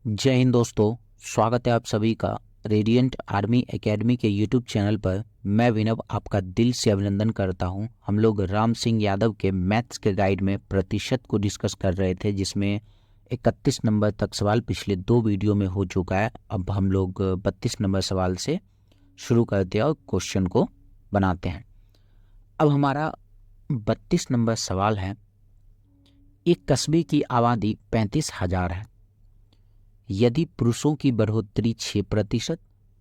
जय हिंद दोस्तों, स्वागत है आप सभी का रेडिएंट आर्मी एकेडमी के यूट्यूब चैनल पर। मैं विनव आपका दिल से अभिनंदन करता हूं। हम लोग राम सिंह यादव के मैथ्स के गाइड में प्रतिशत को डिस्कस कर रहे थे, जिसमें 31 नंबर तक सवाल पिछले 2 वीडियो में हो चुका है। अब हम लोग 32 नंबर सवाल से शुरू करते हैं और क्वेश्चन को बनाते हैं। अब हमारा 32 नंबर सवाल है, एक कस्बे की आबादी 35,000 है। यदि पुरुषों की बढ़ोतरी 6%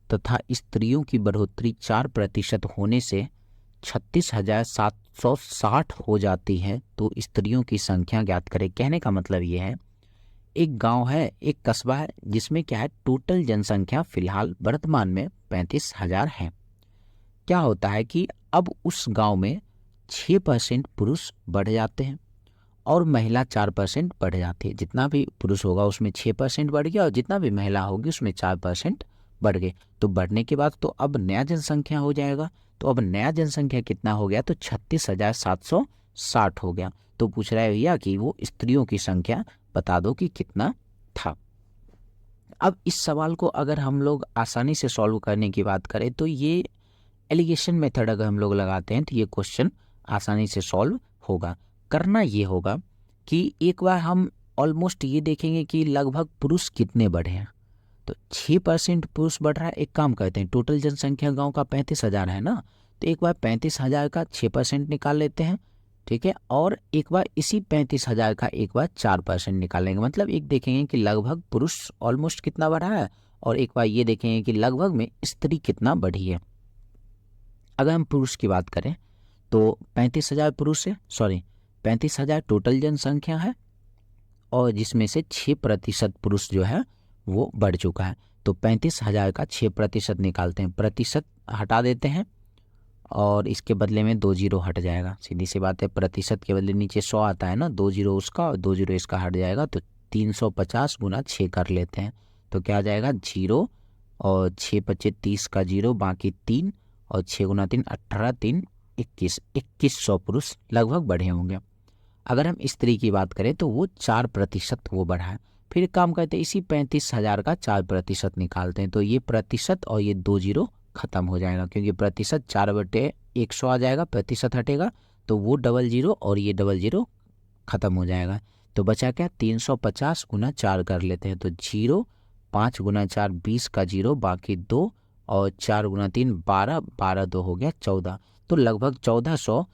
तथा स्त्रियों की बढ़ोतरी 4% होने से 36,760 हो जाती है, तो स्त्रियों की संख्या ज्ञात करें। कहने का मतलब ये है, एक गांव है, एक कस्बा है, जिसमें क्या है, टोटल जनसंख्या फिलहाल वर्तमान में 35,000 है। क्या होता है कि अब उस गांव में 6% पुरुष बढ़ जाते हैं और महिला 4% बढ़ जाती है। जितना भी पुरुष होगा उसमें 6% बढ़ गया और जितना भी महिला होगी उसमें 4% बढ़ गए। तो बढ़ने के बाद तो अब नया जनसंख्या हो जाएगा। तो अब नया जनसंख्या कितना हो गया, तो 36,760 हो गया। तो पूछ रहा है भैया कि वो स्त्रियों की संख्या बता दो कि कितना था। अब इस सवाल को अगर हम लोग आसानी से सॉल्व करने की बात करें तो ये एलिगेशन मेथड अगर हम लोग लगाते हैं तो ये क्वेश्चन आसानी से सॉल्व होगा। करना ये होगा कि एक बार हम ऑलमोस्ट ये देखेंगे कि लगभग पुरुष कितने बढ़े हैं। तो 6% पुरुष बढ़ रहा है। एक काम करते हैं, टोटल जनसंख्या गांव का 35,000 है ना, तो एक बार 35,000 का 6% निकाल लेते हैं, ठीक है। और एक बार इसी 35,000 का एक बार 4% निकालेंगे। मतलब एक देखेंगे कि लगभग पुरुष ऑलमोस्ट कितना बढ़ा है, और एक बार ये देखेंगे कि लगभग में स्त्री कितना बढ़ी है। अगर हम पुरुष की बात करें तो 35,000 पुरुष है, 35,000 टोटल जनसंख्या है, और जिसमें से 6% पुरुष जो है वो बढ़ चुका है। तो 35,000 का 6% निकालते हैं, प्रतिशत हटा देते हैं और इसके बदले में 2 जीरो हट जाएगा। सीधी सी बात है, प्रतिशत के बदले नीचे 100 आता है ना, 2 जीरो उसका और 2 जीरो इसका हट जाएगा। तो 350 गुना 6 कर लेते हैं, तो क्या आ जाएगा, 0 और 6 पच्चे 30 का 0, बाकी 3 और 6 गुना 3 18, 3 21, 2100 पुरुष लगभग बढ़े होंगे। अगर हम स्त्री की बात करें तो वो 4% वो बढ़ा है। फिर काम करते हैं, इसी 35,000 का 4% निकालते हैं, तो ये प्रतिशत और ये 2 जीरो खत्म हो जाएगा, क्योंकि प्रतिशत 4/100 आ जाएगा, प्रतिशत हटेगा तो वो डबल जीरो और ये डबल जीरो खत्म हो जाएगा। तो बचा क्या, 350 गुना 4 कर लेते हैं, तो 0, 5 गुना 4 20 का 0, बाकी 2 और 4 गुना 3 12, 12 2 हो गया 14। तो लगभग 1400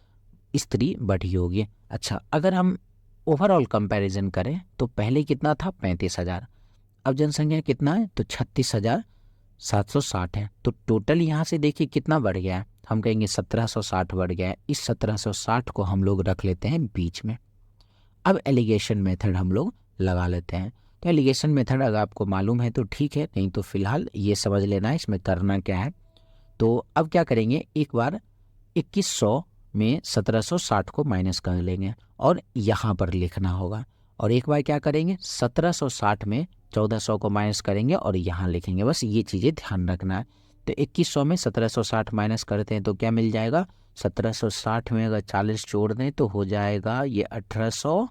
स्त्री बढ़ी होगी। अच्छा, अगर हम ओवरऑल कंपैरिजन करें तो पहले कितना था, 35,000। अब जनसंख्या कितना है, तो 36,760 है। तो टोटल यहाँ से देखिए कितना बढ़ गया है, हम कहेंगे 1760 बढ़ गया है। इस 1760 को हम लोग रख लेते हैं बीच में। अब एलिगेशन मेथड हम लोग लगा लेते हैं। तो एलिगेशन मेथड अगर आपको मालूम है तो ठीक है, नहीं तो फिलहाल ये समझ लेना है इसमें करना क्या है। तो अब क्या करेंगे, एक बार 2100 में 1760 को माइनस कर लेंगे और यहाँ पर लिखना होगा। और एक बार क्या करेंगे, 1760 में 1400 को माइनस करेंगे और यहाँ लिखेंगे। बस ये चीज़ें ध्यान रखना है। तो 2100 में 1760 माइनस करते हैं तो क्या मिल जाएगा, 1760 में अगर 40 जोड़ दें तो हो जाएगा ये 1800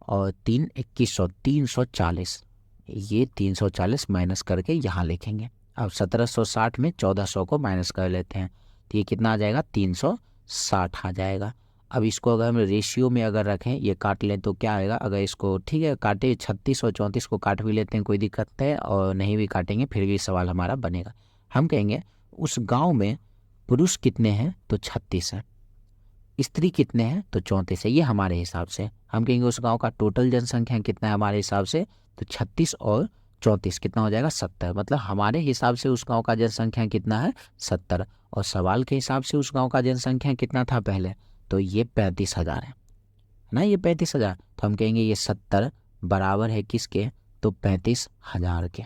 और 3 2100 340। ये 340 माइनस करके यहाँ लिखेंगे। अब 1760 में 1400 को माइनस कर लेते हैं तो ये कितना आ जाएगा, 360 आ जाएगा। अब इसको अगर हम रेशियो में अगर रखें, ये काट लें तो क्या आएगा, अगर इसको ठीक है काटे 36 और 34 को काट भी लेते हैं, कोई दिक्कत है, और नहीं भी काटेंगे फिर भी सवाल हमारा बनेगा। हम कहेंगे उस गांव में पुरुष कितने हैं, तो 36 है, स्त्री कितने हैं, तो 34 है। ये हमारे हिसाब से। हम कहेंगे उस गांव का टोटल जनसंख्या कितना है हमारे हिसाब से, तो 36 और 34 कितना हो जाएगा, 70। मतलब हमारे हिसाब से उस गांव का जनसंख्या कितना है, 70। और सवाल के हिसाब से उस गांव का जनसंख्या कितना था पहले, तो ये 35,000 है ना, ये 35,000। तो हम कहेंगे ये 70 बराबर है किसके, तो 35,000 के।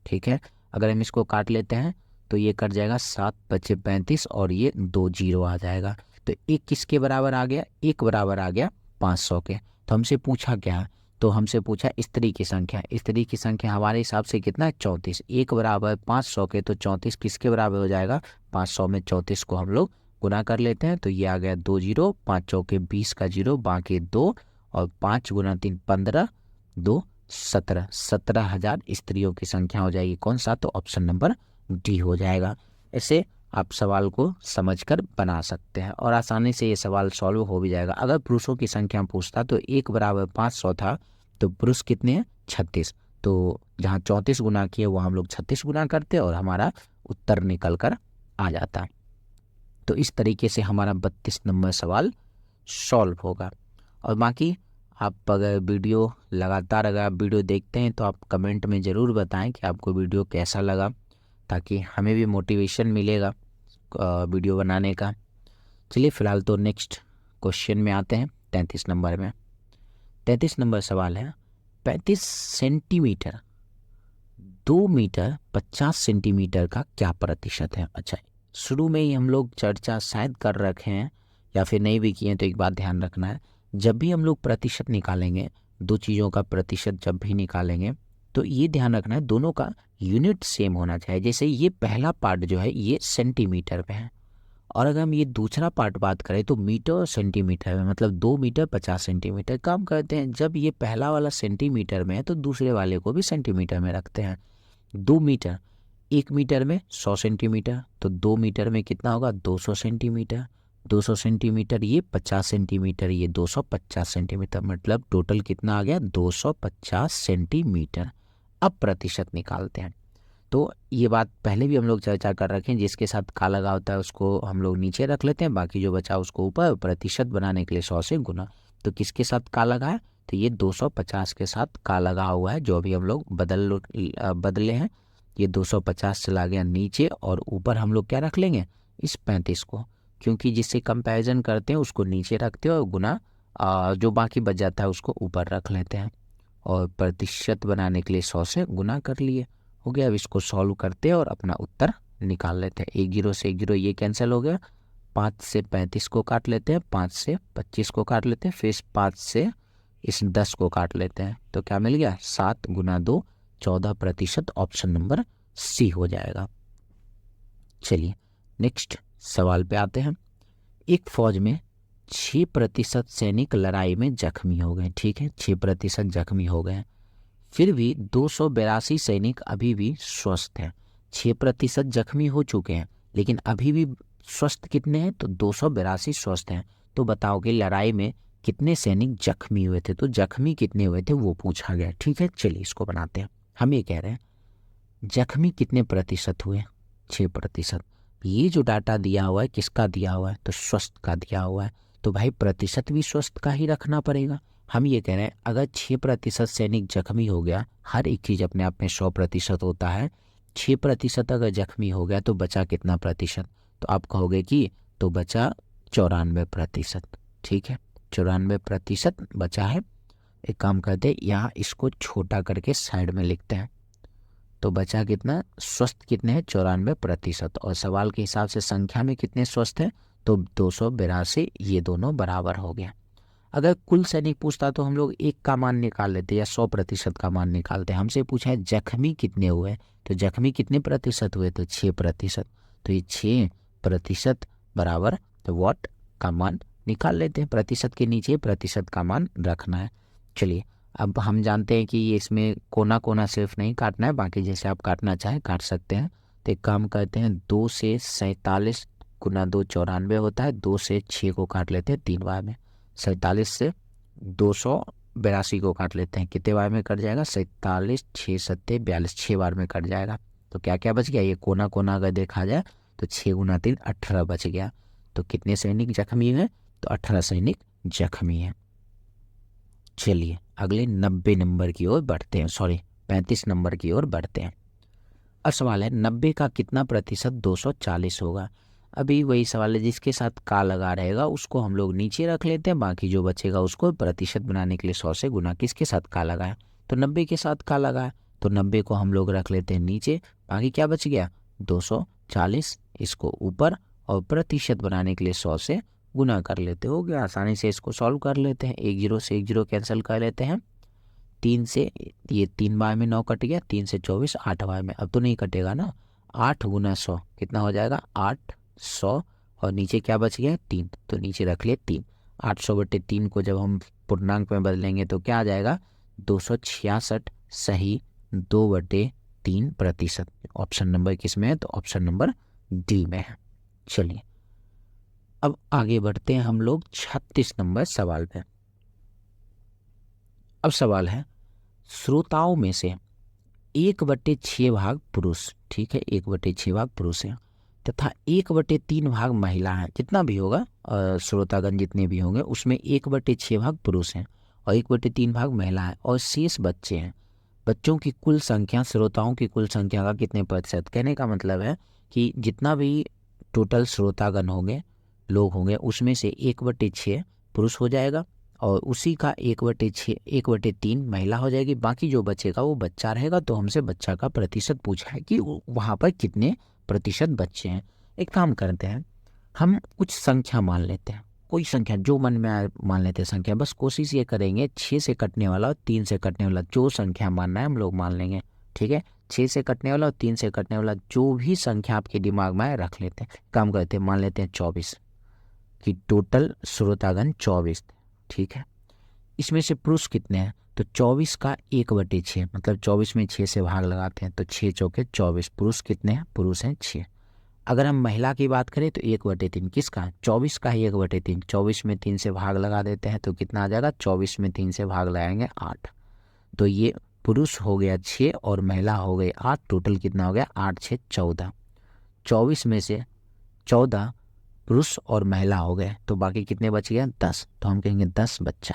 ठीक है, अगर हम इसको काट लेते हैं तो ये कट जाएगा, 7 पच्चे 35 और ये 2 जीरो आ जाएगा। तो एक किसके बराबर आ गया, एक बराबर आ गया 500 के। तो हमसे पूछा क्या, तो हमसे पूछा स्त्री की संख्या। स्त्री की संख्या हमारे हिसाब से कितना है, 34। एक बराबर 500 के, तो 34 किसके बराबर हो जाएगा, 500 में 34 को हम लोग गुना कर लेते हैं तो ये आ गया 2 जीरो, 5 चौके 20 का 0, बाकी 2 और 5 गुना 3 15, 2 17,000 स्त्रियों की संख्या हो जाएगी। कौन सा? तो ऑप्शन नंबर डी हो जाएगा। ऐसे आप सवाल को समझकर बना सकते हैं और आसानी से ये सवाल सॉल्व हो भी जाएगा। अगर पुरुषों की संख्या पूछता तो 1 बराबर 500 था, तो पुरुष कितने हैं? 36। तो जहाँ 34 गुना किए वहाँ हम लोग 36 गुना करते और हमारा उत्तर निकल कर आ जाता। तो इस तरीके से हमारा 32 नंबर सवाल सॉल्व होगा। और बाकी आप अगर वीडियो लगातार अगर आप वीडियो देखते हैं तो आप कमेंट में ज़रूर बताएं कि आपको वीडियो कैसा लगा, ताकि हमें भी मोटिवेशन मिलेगा वीडियो बनाने का। चलिए फिलहाल तो नेक्स्ट क्वेश्चन में आते हैं। 33 नंबर में 33 नंबर सवाल है, 35 सेंटीमीटर 2 मीटर 50 सेंटीमीटर का क्या प्रतिशत है? अच्छा, शुरू में ही हम लोग चर्चा शायद कर रखे हैं या फिर नहीं भी किए हैं, तो एक बात ध्यान रखना है, जब भी हम लोग प्रतिशत निकालेंगे, दो चीज़ों का प्रतिशत जब भी निकालेंगे तो ये ध्यान रखना है दोनों का यूनिट सेम होना चाहिए। जैसे ये पहला पार्ट जो है ये सेंटीमीटर पे है, और अगर हम ये दूसरा पार्ट बात करें तो मीटर और सेंटीमीटर में, मतलब 2 मीटर 50 सेंटीमीटर। काम करते हैं, जब ये पहला वाला सेंटीमीटर में है तो दूसरे वाले को भी सेंटीमीटर में रखते हैं। 2 मीटर 1 मीटर में 100 सेंटीमीटर, तो 2 मीटर में कितना होगा? 200 सेंटीमीटर। 200 सेंटीमीटर ये 50 सेंटीमीटर, ये 250 सेंटीमीटर, मतलब टोटल कितना आ गया? 250 सेंटीमीटर। अब प्रतिशत निकालते हैं। तो ये बात पहले भी हम लोग चर्चा कर रखे हैं, जिसके साथ का लगा होता है उसको हम लोग नीचे रख लेते हैं, बाकी जो बचा उसको ऊपर। प्रतिशत बनाने के लिए 100 से गुना। तो किसके साथ का लगा है? तो ये 250 के साथ का लगा हुआ है, जो अभी हम लोग बदले हैं। ये 250 चला गया नीचे, और ऊपर हम लोग क्या रख लेंगे? इस 35 को, क्योंकि जिससे कंपैरिजन करते हैं उसको नीचे रखते हैं और गुना जो बाकी बच जाता है उसको ऊपर रख लेते हैं। और प्रतिशत बनाने के लिए 100 से गुना कर लिए, हो गया। अब इसको सॉल्व करते हैं और अपना उत्तर निकाल लेते हैं। 1 0 से 1 0 ये कैंसिल हो गया। 5 से 35 को काट लेते हैं, 5 से 25 को काट लेते हैं, फिर 5 से इस 10 को काट लेते हैं, तो क्या मिल गया? 7 गुना 2 14%। ऑप्शन नंबर सी हो जाएगा। चलिए नेक्स्ट सवाल पे आते हैं। एक फौज में 6% सैनिक लड़ाई में जख्मी हो गए। ठीक है, 6% जख्मी हो गए, फिर भी 282 सैनिक अभी भी स्वस्थ हैं। 6% जख्मी हो चुके हैं, लेकिन अभी भी स्वस्थ कितने हैं? तो 282 स्वस्थ हैं। तो बताओ कि लड़ाई में कितने सैनिक जख्मी हुए थे? तो जख्मी कितने हुए थे वो पूछा गया। ठीक है, चलिए इसको बनाते हैं। हम ये कह रहे हैं जख्मी कितने प्रतिशत हुए? 6%। ये जो डाटा दिया हुआ है किसका दिया हुआ है? तो स्वस्थ का दिया हुआ है, तो भाई प्रतिशत भी स्वस्थ का ही रखना पड़ेगा। हम ये कह रहे हैं अगर 6% सैनिक जख्मी हो गया, हर एक चीज़ अपने आप में 100% होता है, 6% अगर जख्मी हो गया तो बचा कितना प्रतिशत? तो आप कहोगे कि तो बचा 94%। ठीक है, 94% बचा है। एक काम करते हैं, यहाँ इसको छोटा करके साइड में लिखते हैं। तो बचा कितना? स्वस्थ कितने हैं? 94%। और सवाल के हिसाब से संख्या में कितने स्वस्थ हैं? तो 282। ये दोनों बराबर हो गया। अगर कुल सैनिक पूछता तो हम लोग एक का मान निकाल लेते या 100% का मान निकालते। हमसे पूछा है जख्मी कितने हुए, तो जख्मी कितने प्रतिशत हुए? तो 6%। तो ये 6% बराबर तो वॉट का मान निकाल लेते हैं। प्रतिशत के नीचे प्रतिशत का मान रखना है। चलिए अब हम जानते हैं कि ये इसमें कोना कोना सिर्फ नहीं काटना है, बाकी जैसे आप काटना चाहें काट सकते हैं। तो एक काम करते हैं, 2 से 47 गुना 2 94 होता है। 2 से 6 को काट लेते हैं 3 बार में। 47 से 282 को काट लेते हैं, कितने बार में कट जाएगा? 47 6 7 42, 6 बार में कट जाएगा। तो क्या क्या बच गया? ये कोना कोना अगर देखा जाए तो 6 गुना 3 18 बच गया। तो कितने सैनिक जख्मी हैं? तो 18 सैनिक जख्मी हैं। चलिए अगले 90 नंबर की ओर बढ़ते हैं, 35 नंबर की ओर बढ़ते हैं। अब सवाल है 90 का कितना प्रतिशत 240 होगा? अभी वही सवाल है, जिसके साथ का लगा रहेगा उसको हम लोग नीचे रख लेते हैं, बाकी जो बचेगा उसको प्रतिशत बनाने के लिए 100 से गुना। किसके साथ का लगा है? तो 90 के साथ का लगा है, तो 90 को हम लोग रख लेते हैं नीचे, बाकी क्या बच गया? 240, इसको ऊपर, और प्रतिशत बनाने के लिए 100 से गुना कर लेते। हो गया, आसानी से इसको सॉल्व कर लेते हैं। 1 0 से 1 0 कैंसिल कर लेते हैं। 3 से ये 3 बार में 9 कट गया, 3 से 24 8 बार में, अब तो नहीं कटेगा ना। 8 गुना 100 कितना हो जाएगा? 800, और नीचे क्या बच गया? 3, तो नीचे रख लिए 3। 800/3 को जब हम पूर्णांक में बदलेंगे तो क्या आ जाएगा? 266 सही 2/3%। ऑप्शन नंबर किस में है? तो ऑप्शन नंबर डी में है। चलिए अब आगे बढ़ते हैं हम लोग 36 नंबर सवाल पे। अब सवाल है, श्रोताओं में से 1/6 भाग पुरुष, ठीक है, 1/6 भाग पुरुष है तथा 1/3 भाग महिला है। जितना भी होगा श्रोतागण जितने भी होंगे उसमें 1/6 भाग पुरुष हैं और 1/3 भाग महिला है और शेष बच्चे हैं। बच्चों की कुल संख्या श्रोताओं की कुल संख्या का कितने प्रतिशत? कहने का मतलब है कि जितना भी टोटल श्रोतागण होंगे, लोग होंगे, उसमें से 1/6 पुरुष हो जाएगा और उसी का 1/6 1/3 महिला हो जाएगी। बाकी जो बचेगा वो बच्चा रहेगा। तो हमसे बच्चा का प्रतिशत पूछा है कि वहाँ पर कितने प्रतिशत बच्चे हैं। एक काम करते हैं, हम कुछ संख्या मान लेते हैं, कोई संख्या जो मन में आए मान लेते हैं संख्या। बस कोशिश ये करेंगे 6 से कटने वाला और 3 से कटने वाला जो संख्या मानना है हम लोग मान लेंगे, ठीक है। 6 से कटने वाला और 3 से कटने वाला जो भी संख्या आपके दिमाग में आए रख लेते हैं। काम करते हैं, मान लेते हैं 24 कि टोटल श्रोतागण 24, ठीक है। इसमें से पुरुष कितने हैं? तो 24 का 1/6 मतलब 24 में 6 से भाग लगाते हैं तो 6 चौके 24। पुरुष कितने हैं? पुरुष हैं 6। अगर हम महिला की बात करें तो 1/3 किसका? 24 का 1/3। 24 में 3 से भाग लगा देते हैं तो कितना आ जाएगा? 24 में 3 से भाग लगाएंगे 8। तो ये पुरुष हो गया 6 और महिला हो गई 8। टोटल कितना हो गया? 8 6 14। 24 में से 14 पुरुष और महिला हो गए तो बाकी कितने बच गए? 10। तो हम कहेंगे 10 बच्चा।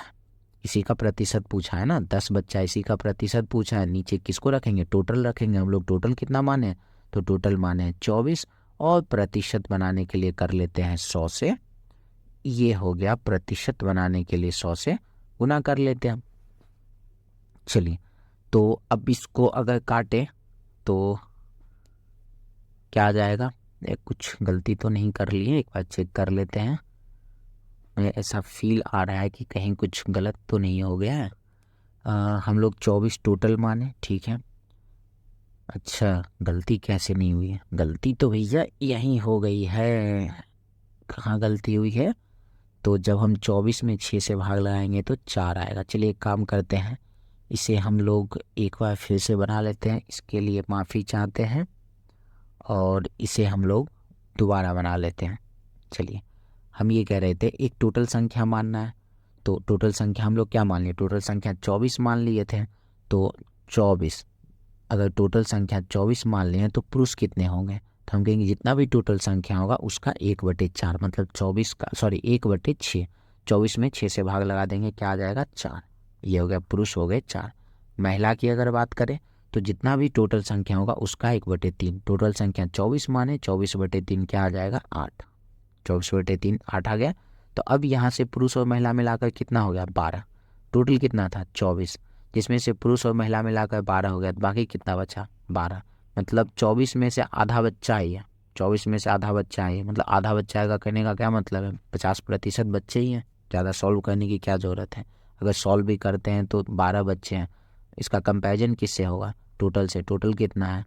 इसी का प्रतिशत पूछा है ना, 10 बच्चा इसी का प्रतिशत पूछा है। नीचे किसको रखेंगे? टोटल रखेंगे। हम लोग टोटल कितना माने? तो टोटल माने 24 और प्रतिशत बनाने के लिए कर लेते हैं 100 से। ये हो गया प्रतिशत बनाने के लिए 100 से गुना कर लेते हैं। चलिए तो अब इसको अगर काटे तो क्या आ जाएगा? कुछ गलती तो नहीं कर ली है, एक बार चेक कर लेते हैं। मुझे ऐसा फील आ रहा है कि कहीं कुछ गलत तो नहीं हो गया है। हम लोग 24 टोटल माने, ठीक है। अच्छा, गलती कैसे नहीं हुई है? गलती तो भैया यहीं हो गई है। कहाँ गलती हुई है? तो जब हम 24 में 6 से भाग लगाएंगे तो 4 आएगा। चलिए एक काम करते हैं, इसे हम लोग एक बार फिर से बना लेते हैं। इसके लिए माफ़ी चाहते हैं और इसे हम लोग दोबारा बना लेते हैं। चलिए हम ये कह रहे थे एक टोटल संख्या मानना है। तो टोटल संख्या हम लोग क्या मान लिए? टोटल संख्या 24 मान लिए थे। तो 24, अगर टोटल संख्या 24 मान लिए तो पुरुष कितने होंगे? तो हम कहेंगे जितना भी टोटल संख्या होगा उसका 1/4 मतलब 24 का 1/6। 24 में 6 से भाग लगा देंगे, क्या आ जाएगा? 4। ये हो गया, पुरुष हो गए 4। महिला की अगर बात करें तो जितना भी टोटल संख्या होगा उसका 1/3। टोटल संख्या 24 माने, 24/3 क्या आ जाएगा? 8। 24/3 8 आ गया। तो अब यहाँ से पुरुष और महिला मिलाकर कितना हो गया? 12। टोटल कितना था? 24, जिसमें से पुरुष और महिला मिलाकर 12 हो गया। तो बाकी कितना बचा? 12। मतलब 24 में से आधा बच्चा ही है। 24 में से आधा बच्चा ही है, मतलब आधा बच्चा आएगा। कहने का क्या मतलब है? 50% बच्चे ही हैं। ज़्यादा सॉल्व करने की क्या ज़रूरत है? अगर सॉल्व भी करते हैं तो 12 बच्चे हैं। इसका कंपैरिजन किससे होगा? टोटल से। टोटल कितना है?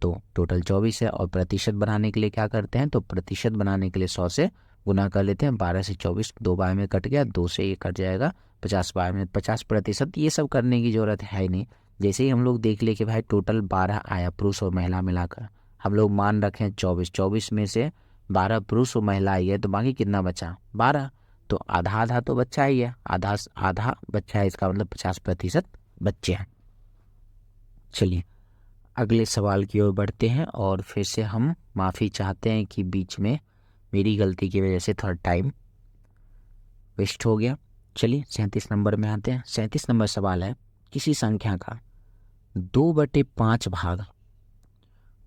तो टोटल 24 है। और प्रतिशत बनाने के लिए क्या करते हैं? तो प्रतिशत बनाने के लिए 100 से गुना कर लेते हैं। 12 से 24 2 बार में कट गया, 2 से ये कट जाएगा, 50 बार में 50%। ये सब करने की ज़रूरत है ही नहीं। जैसे ही हम लोग देख ले कि भाई टोटल 12 आया पुरुष और महिला मिलाकर, हम लोग मान रखें 24। 24 में से 12 पुरुष और महिला आई है तो बाकी कितना बचा? 12। तो आधा आधा तो बच्चा ही है, आधा आधा बच्चा है, इसका मतलब 50% बच्चे हैं। चलिए अगले सवाल की ओर बढ़ते हैं और फिर से हम माफ़ी चाहते हैं कि बीच में मेरी गलती की वजह से थोड़ा टाइम वेस्ट हो गया। चलिए 37 नंबर में आते हैं। 37 नंबर सवाल है, किसी संख्या का 2/5 भाग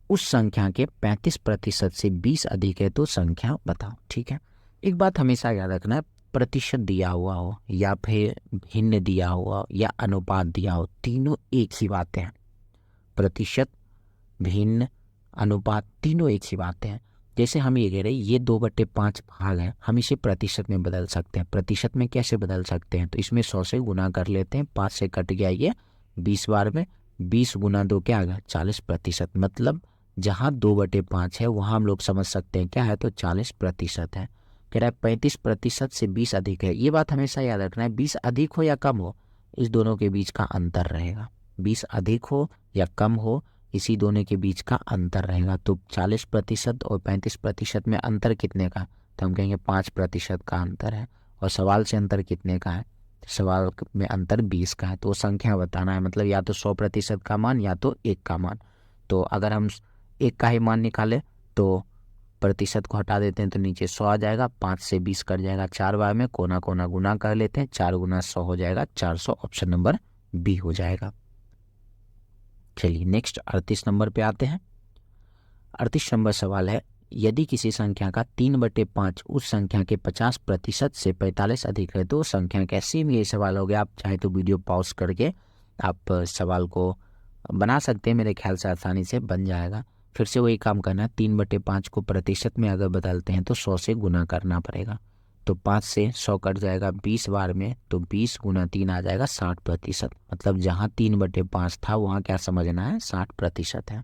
उस संख्या के 35% से 20 अधिक है तो संख्या बताओ, ठीक है। एक बात हमेशा याद रखना है, प्रतिशत दिया हुआ हो या फिर भिन्न दिया हुआ या अनुपात दिया हो, तीनों एक ही बातें हैं। प्रतिशत, भिन्न, अनुपात तीनों एक ही बातें हैं। जैसे हम ये कह रहे हैं ये 2/5 भाग है, हम इसे प्रतिशत में बदल सकते हैं। प्रतिशत में कैसे बदल सकते हैं? तो इसमें 100 से गुना कर लेते हैं। 5 से कट गया ये 20 बार में, 20 गुना 2 क्या आ गया? 40%। मतलब जहाँ 2/5 है वहाँ हम लोग समझ सकते हैं क्या है? तो 40% है। कह रहा है 35% से 20 अधिक है। ये बात हमेशा याद रखना है, 20 अधिक हो या कम हो, इस दोनों के बीच का अंतर रहेगा। 20 अधिक हो या कम हो, इसी दोनों के बीच का अंतर रहेगा। तो 40% और 35% में अंतर कितने का, तो हम कहेंगे 5% का अंतर है। और सवाल से अंतर कितने का है, सवाल में अंतर 20 का है। तो संख्या बताना है, मतलब या तो 100% का मान या तो 1 का मान। तो अगर हम 1 का ही मान निकालें तो प्रतिशत को हटा देते हैं तो नीचे 100 आ जाएगा, 5 से 20 कट जाएगा 4 बार में, कोना कोना गुना कर लेते हैं, 4 गुना 100 हो जाएगा 400, ऑप्शन नंबर बी हो जाएगा। चलिए नेक्स्ट 38 नंबर पे आते हैं। 38 नंबर सवाल है, यदि किसी संख्या का 3/5 उस संख्या के 50% से 45 अधिक है तो वो संख्या कैसी। ये सवाल हो गया। आप चाहे तो वीडियो पॉज करके आप सवाल को बना सकते हैं, मेरे ख्याल से आसानी से बन जाएगा। फिर से वही काम करना है, 3/5 को प्रतिशत में अगर बदलते हैं तो 100 से गुना करना पड़ेगा। तो 5 से 100 कट जाएगा 20 बार में, तो 20 गुना 3 आ जाएगा 60%। मतलब जहाँ 3/5 था वहाँ क्या समझना है, 60% है।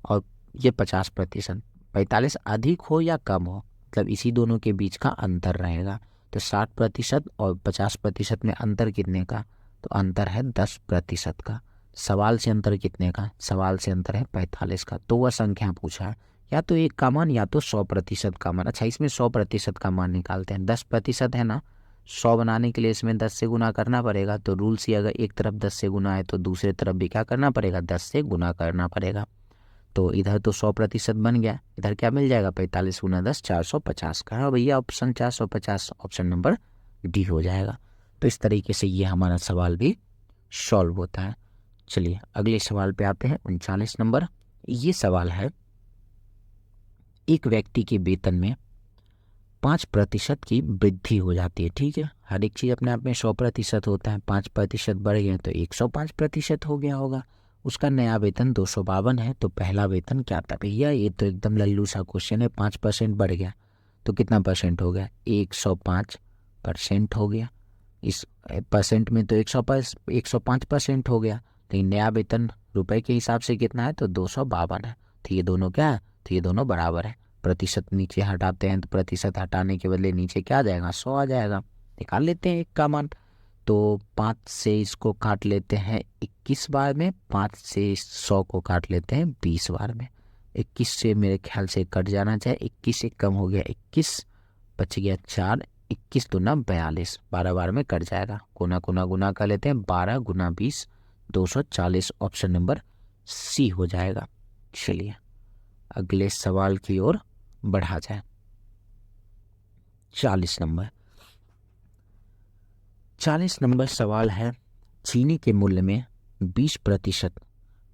और ये 50%, 45 अधिक हो या कम हो, मतलब इसी दोनों के बीच का अंतर रहेगा। तो 60% और 50% में अंतर कितने का, तो अंतर है 10% का। सवाल से अंतर कितने का, सवाल से अंतर है 45 का। तो वह संख्या पूछा है या तो 1 का मान या तो 100% का मान। अच्छा, इसमें 100% का मान निकालते हैं। 10% है ना, 100 बनाने के लिए इसमें 10 से गुना करना पड़ेगा। तो रूल से अगर एक तरफ 10 से गुना है तो दूसरे तरफ भी क्या करना पड़ेगा, 10 से गुना करना पड़ेगा। तो इधर तो 100% बन गया, इधर क्या मिल जाएगा, 45 गुना 10 450 का है भैया। ऑप्शन 450, ऑप्शन नंबर डी हो जाएगा। तो इस तरीके से ये हमारा सवाल भी सॉल्व होता है। चलिए अगले सवाल पे आते हैं, 39 नंबर। ये सवाल है, एक व्यक्ति के वेतन में 5% की वृद्धि हो जाती है। ठीक है, हर एक चीज़ अपने आप में 100% होता है। 5% बढ़ गया तो 105% हो गया होगा। उसका नया वेतन 252 है, तो पहला वेतन क्या था भैया। ये तो एकदम लल्लू सा क्वेश्चन है। 5% बढ़ गया तो कितना परसेंट हो गया, 105% हो गया। इस परसेंट में तो 105% हो गया। लेकिन नया वेतन रुपए के हिसाब से कितना है, तो 252 है। तो ये दोनों क्या है, तो ये दोनों बराबर है। प्रतिशत नीचे हटाते हैं तो प्रतिशत हटाने के बदले नीचे क्या आ जाएगा, 100 आ जाएगा। निकाल लेते हैं 1 का मान। तो 5 से इसको काट लेते हैं 21 बार में, 5 से 100 को काट लेते हैं 20 बार में। 21 से मेरे ख्याल से कट जाना चाहिए, 21 से कम हो गया 21, बच गया 4, 21 दूना 42, 12 बार में कट जाएगा। कोना कोना गुना कर लेते हैं, 12 गुना 20 240, ऑप्शन नंबर सी हो जाएगा। चलिए अगले सवाल की ओर बढ़ा जाए। 40 नंबर। 40 नंबर सवाल है, चीनी के मूल्य में 20%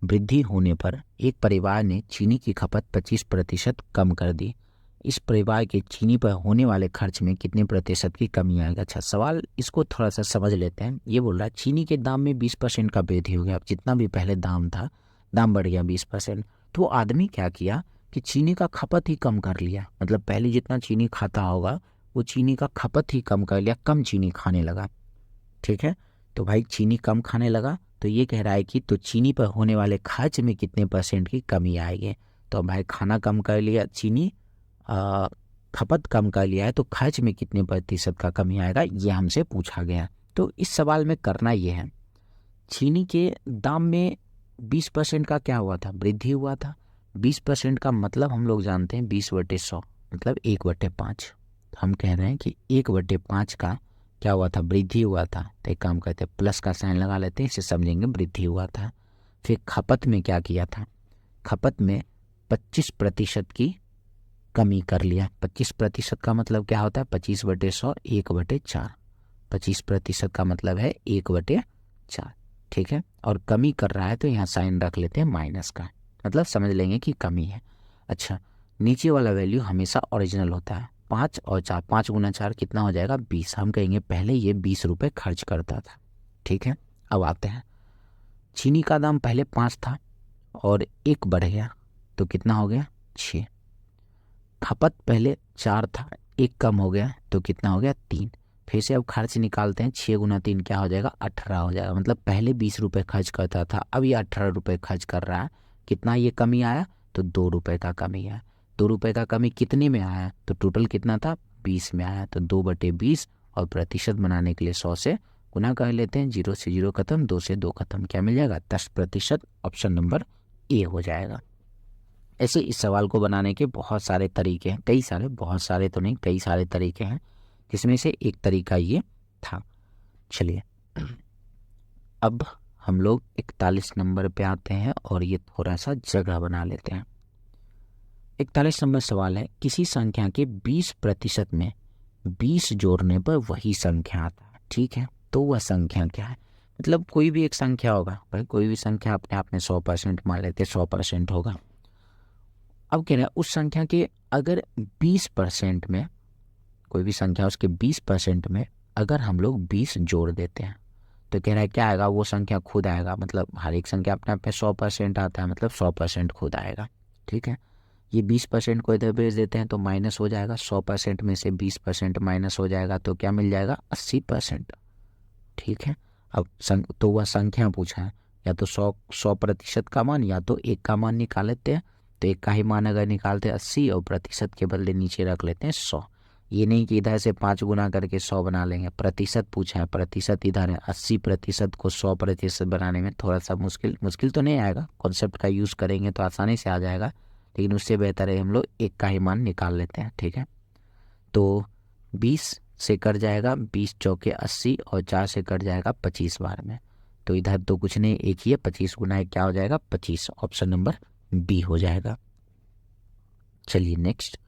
वृद्धि होने पर एक परिवार ने चीनी की खपत 25% कम कर दी। इस परिवार के चीनी पर होने वाले खर्च में कितने प्रतिशत की कमी आएगा। अच्छा सवाल, इसको थोड़ा सा समझ लेते हैं। ये बोल रहा है चीनी के दाम में 20% का वृद्धि हो गया। अब जितना भी पहले दाम था, दाम बढ़ गया 20%। तो वो आदमी क्या किया कि चीनी का खपत ही कम कर लिया। मतलब पहले जितना चीनी खाता होगा वो चीनी का खपत ही कम कर लिया, कम चीनी खाने लगा। ठीक है, तो भाई चीनी कम खाने लगा तो ये कह रहा है कि तो चीनी पर होने वाले खर्च में कितने % की कमी आएगी। तो भाई खाना कम कर लिया, चीनी खपत कम कर लिया है, तो खर्च में कितने % का कमी आएगा, ये हमसे पूछा गया। तो इस सवाल में करना ये है, चीनी के दाम में 20% का क्या हुआ था, वृद्धि हुआ था। 20% का मतलब हम लोग जानते हैं 20/100 मतलब 1/5। हम कह रहे हैं कि 1/5 का क्या हुआ था, वृद्धि हुआ था। तो एक काम करते हैं, प्लस का साइन लगा लेते हैं, इसे समझेंगे वृद्धि हुआ था। फिर खपत में क्या किया था, खपत में 25% की कमी कर लिया। 25% का मतलब क्या होता है, 25/100 1/4। 25% का मतलब है 1/4। ठीक है, और कमी कर रहा है तो यहाँ साइन रख लेते हैं माइनस का, मतलब समझ लेंगे कि कमी है। अच्छा, नीचे वाला वैल्यू हमेशा ओरिजिनल होता है। 5 और 4, 5 गुना 4 कितना हो जाएगा, 20। हम कहेंगे पहले ये 20 रुपये खर्च करता था। ठीक है, अब आते हैं, चीनी का दाम पहले 5 था और 1 बढ़ गया तो कितना हो गया, 6। खपत पहले 4 था, 1 कम हो गया तो कितना हो गया, 3। फिर से अब खर्च निकालते हैं, 6 गुना 3 क्या हो जाएगा, 18 हो जाएगा। मतलब पहले 20 रुपये खर्च करता था, अब ये 18 रुपये खर्च कर रहा है। कितना ये कमी आया, तो 2 रुपये का कमी आया। 2 रुपये का कमी कितने में आया, तो टोटल कितना था, 20 में आया। तो 2/20 और प्रतिशत बनाने के लिए 100 से गुना कर लेते हैं, 0 से 0 खत्म, 2 से 2 खत्म, क्या मिल जाएगा 10%। ऑप्शन नंबर ए हो जाएगा। ऐसे इस सवाल को बनाने के बहुत सारे तरीके हैं, कई सारे, बहुत सारे तो नहीं, कई सारे तरीके हैं, जिसमें से एक तरीका ये था। चलिए अब हम लोग 41 नंबर पे आते हैं और ये थोड़ा सा जगह बना लेते हैं। 41 नंबर सवाल है, किसी संख्या के 20% में 20 जोड़ने पर वही संख्या आता है, ठीक है, तो वह संख्या क्या है। मतलब कोई भी एक संख्या होगा भाई, कोई भी संख्या अपने आप में 100% मान लेते 100% होगा। अब कह रहा है उस संख्या के अगर 20% में, कोई भी संख्या उसके 20% में अगर हम लोग 20 जोड़ देते हैं तो कह रहा है क्या आएगा, वो संख्या खुद आएगा। मतलब हर एक संख्या अपने आप में 100% आता है, मतलब 100% खुद आएगा, ठीक है। ये 20% को इधर भेज देते हैं तो माइनस हो जाएगा, 100% में से 20% माइनस हो जाएगा तो क्या मिल जाएगा 80%, ठीक है। अब तो वह संख्या पूछा है, या तो 100% का मान या तो एक का मान निकाल लेते हैं। तो एक का ही मान अगर निकालते हैं 80 और प्रतिशत के बदले नीचे रख लेते हैं 100। ये नहीं कि इधर से 5 गुना करके 100 बना लेंगे, प्रतिशत पूछा है, प्रतिशत इधर है, 80% को 100% बनाने में थोड़ा सा मुश्किल तो नहीं आएगा, कॉन्सेप्ट का यूज़ करेंगे तो आसानी से आ जाएगा, लेकिन उससे बेहतर है हम लोग एक का ही मान निकाल लेते हैं, ठीक है। तो 20 से कट जाएगा, 20 चौके 80 और 4 से कट जाएगा 25 बार में, तो इधर तो कुछ नहीं, एक ही है, 25 गुना क्या हो जाएगा 25, ऑप्शन नंबर बी हो जाएगा। चलिए नेक्स्ट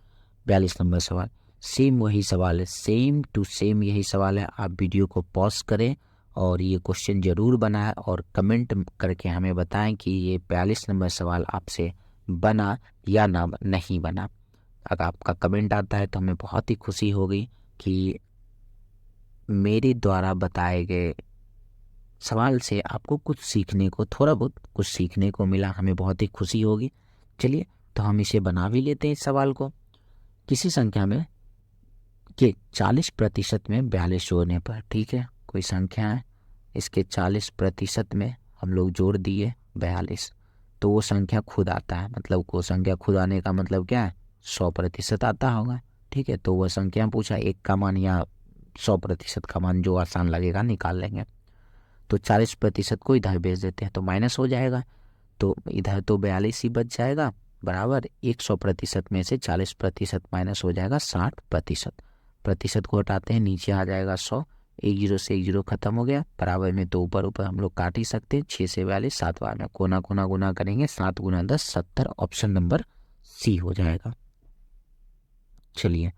42 नंबर सवाल, सेम वही सवाल है, सेम टू सेम यही सवाल है। आप वीडियो को पॉज करें और ये क्वेश्चन जरूर बनाएं और कमेंट करके हमें बताएं कि ये 42 नंबर सवाल आपसे बना या ना नहीं बना। अगर आपका कमेंट आता है तो हमें बहुत ही खुशी होगी कि मेरे द्वारा बताए गए सवाल से आपको कुछ सीखने को, थोड़ा बहुत कुछ सीखने को मिला, हमें बहुत ही खुशी होगी। चलिए तो हम इसे बना भी लेते हैं इस सवाल को। किसी संख्या में के 40% में 42 जोड़ने पर, ठीक है, कोई संख्या है, इसके 40% में हम लोग जोड़ दिए 42, तो वो संख्या खुद आता है। मतलब वो संख्या खुद आने का मतलब क्या है, 100% आता होगा, ठीक है। तो वह संख्या पूछा, एक का मान या 100% का मान, जो आसान लगेगा निकाल लेंगे। तो 40% को इधर भेज देते हैं तो माइनस हो जाएगा, तो इधर तो 42 ही बच जाएगा, बराबर 100% में से 40% माइनस हो जाएगा 60%। प्रतिशत को हटाते हैं, नीचे आ जाएगा 100, एक 0 से 1 0 खत्म हो गया, बराबर में तो ऊपर ऊपर हम लोग काट ही सकते हैं, 6 से 42 7 बार में कोना कोना गुना करेंगे, 7 गुना 10 70, ऑप्शन नंबर सी हो जाएगा। चलिए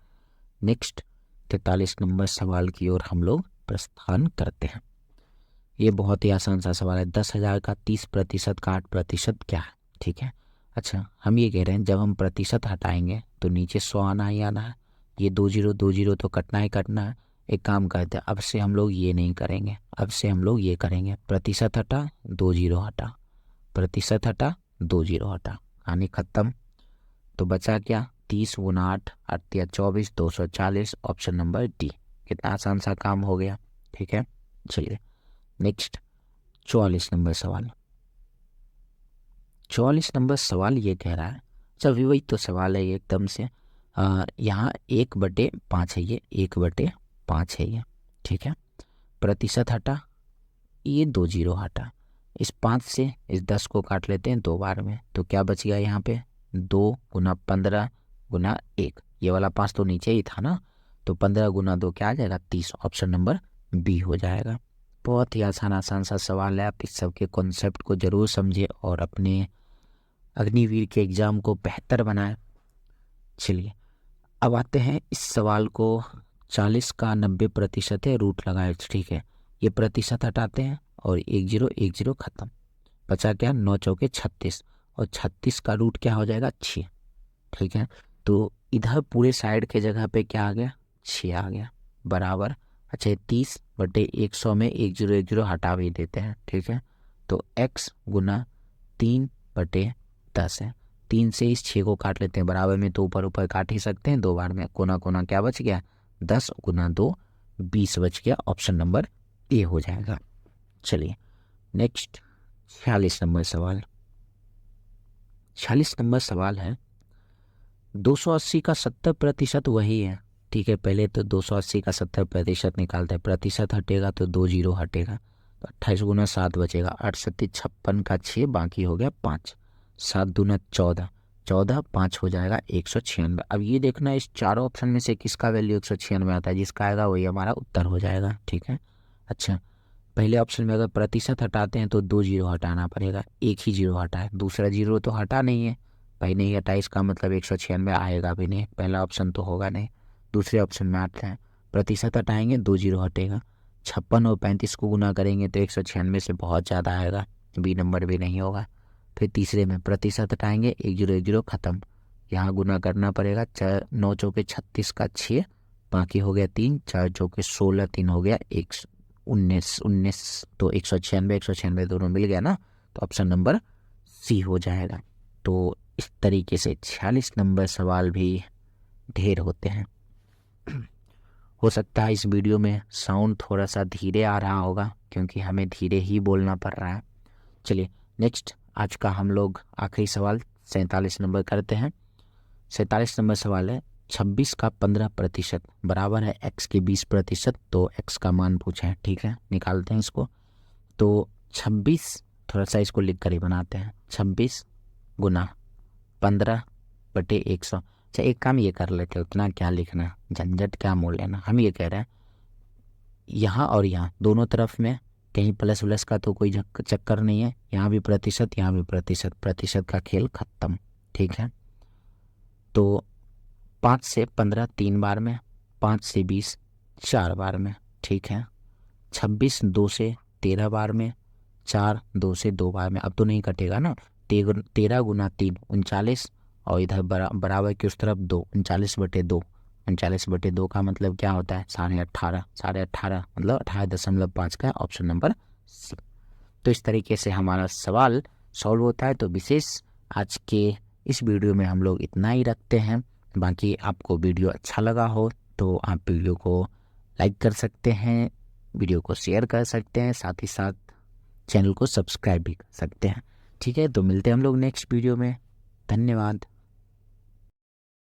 नेक्स्ट 43 नंबर सवाल की ओर हम लोग प्रस्थान करते हैं। ये बहुत ही आसान सा सवाल है, 10,000 का 30% का 8% क्या है, ठीक है। अच्छा हम ये कह रहे हैं जब हम प्रतिशत हटाएंगे तो नीचे 100 आना ही आना है, ये 2 0 तो कटना ही कटना है। एक काम करते हैं, अब से हम लोग ये नहीं करेंगे, अब से हम लोग ये करेंगे, प्रतिशत हटा 2 0 हटा, प्रतिशत हटा 2 0 हटा, यानी खत्म। तो बचा क्या, 30 गुना 8 8 या 24 240, ऑप्शन नंबर डी। कितना आसान सा काम हो गया, ठीक है। चलिए नेक्स्ट 44 नंबर सवाल। 44 नंबर सवाल ये कह रहा है, अच्छा वही तो सवाल है ये एकदम से, यहाँ 1/5 है, ये 1/5 है ये, ठीक है। प्रतिशत हटा, ये 2 0 हटा, इस 5 से इस 10 को काट लेते हैं 2 बार में, तो क्या बच गया यहाँ पे 2 गुना 15 गुना 1, ये वाला 5 तो नीचे ही था ना, तो 15 गुना 2 क्या आ जाएगा 30, ऑप्शन नंबर बी हो जाएगा। बहुत ही आसान सा सवाल है, आप इस सब के कॉन्सेप्ट को ज़रूर समझिए और अपने अग्निवीर के एग्ज़ाम को बेहतर बनाएं। चलिए अब आते हैं इस सवाल को, 40 का 90% है, रूट लगाए, ठीक है। ये प्रतिशत हटाते हैं और 1 0 खत्म, बचा क्या 9 चौके 36, और 36 का रूट क्या हो जाएगा 6, ठीक है। तो इधर पूरे साइड के जगह पे क्या आ गया 6 आ गया, बराबर। अच्छा 30/100 में 1 0 हटा भी देते हैं, ठीक है। तो x गुना 3/10 है, 3 से इस 6 को काट लेते हैं, बराबर में तो ऊपर ऊपर काट ही सकते हैं 2 बार में, कोना कोना क्या बच गया 10 गुना 2 20 बच गया, ऑप्शन नंबर ए हो जाएगा। चलिए नेक्स्ट 46 नंबर सवाल। 46 नंबर सवाल है, 280 का 70% वही है, ठीक है, पहले तो 280 का 70% निकालते हैं, प्रतिशत हटेगा तो 2 जीरो हटेगा, तो 28 गुना 7 बचेगा, 8 सत्ती 56 का 6 बाकी हो गया 5, 7 दूना 14, 14 5 हो जाएगा 196। अब ये देखना इस चारों ऑप्शन में से किसका वैल्यू 196 आता है, जिसका आएगा वही हमारा उत्तर हो जाएगा। ठीक है, अच्छा पहले ऑप्शन में अगर प्रतिशत हटाते हैं तो 2 जीरो हटाना पड़ेगा, एक ही जीरो हटा है, दूसरा जीरो तो हटा नहीं है, भाई नहीं हटा, इसका मतलब 196 आएगा भी नहीं, पहला ऑप्शन तो होगा नहीं। दूसरे ऑप्शन में आते हैं, प्रतिशत हटाएंगे 2 जीरो हटेगा, 56 और 35 को गुना करेंगे तो 196 से बहुत ज़्यादा आएगा, बी नंबर भी नहीं होगा। फिर तीसरे में प्रतिशत हटाएंगे, 1 जीरो खत्म, यहाँ गुना करना पड़ेगा, 9 चौके 36 का 6 बाकी हो गया 3, 4 चौके 16, 3 हो गया 19 तो 196 दोनों मिल गया ना, तो ऑप्शन नंबर सी हो जाएगा। तो इस तरीके से 46 नंबर सवाल भी ढेर होते हैं। हो सकता है इस वीडियो में साउंड थोड़ा सा धीरे आ रहा होगा क्योंकि हमें धीरे ही बोलना पड़ रहा है। चलिए नेक्स्ट आज का हम लोग आखिरी सवाल 47 नंबर करते हैं। 47 नंबर सवाल है, 26 का 15% बराबर है x के 20%, तो x का मान पूछा है। ठीक है, निकालते हैं इसको। तो 26 थोड़ा सा इसको लिख कर ही बनाते हैं, 26 गुना 15/100। अच्छा एक काम ये कर लेते हो, उतना क्या लिखना, झंझट क्या मोल लेना। हम ये कह रहे हैं यहाँ और यहाँ दोनों तरफ में कहीं प्लस प्लस का तो कोई चक्कर नहीं है, यहाँ भी प्रतिशत यहाँ भी प्रतिशत, प्रतिशत का खेल खत्म। ठीक है, तो 5 से 15 3 बार में, 5 से 20 4 बार में। ठीक है, 26 2 से 13 बार में, 4 2 से 2 बार में। अब तो नहीं कटेगा ना, 13 गुना 3 39, और इधर बराबर की उस तरफ 2, 39/2, 39/2 का मतलब क्या होता है 18.5, 18.5 मतलब 18.5 का ऑप्शन नंबर सी। तो इस तरीके से हमारा सवाल सॉल्व होता है। तो विशेष आज के इस वीडियो में हम लोग इतना ही रखते हैं। बाकी आपको वीडियो अच्छा लगा हो तो आप वीडियो को लाइक कर सकते हैं, वीडियो को शेयर कर सकते हैं, साथ ही साथ चैनल को सब्सक्राइब भी कर सकते हैं। ठीक है, तो मिलते हैं हम लोग नेक्स्ट वीडियो में। धन्यवाद।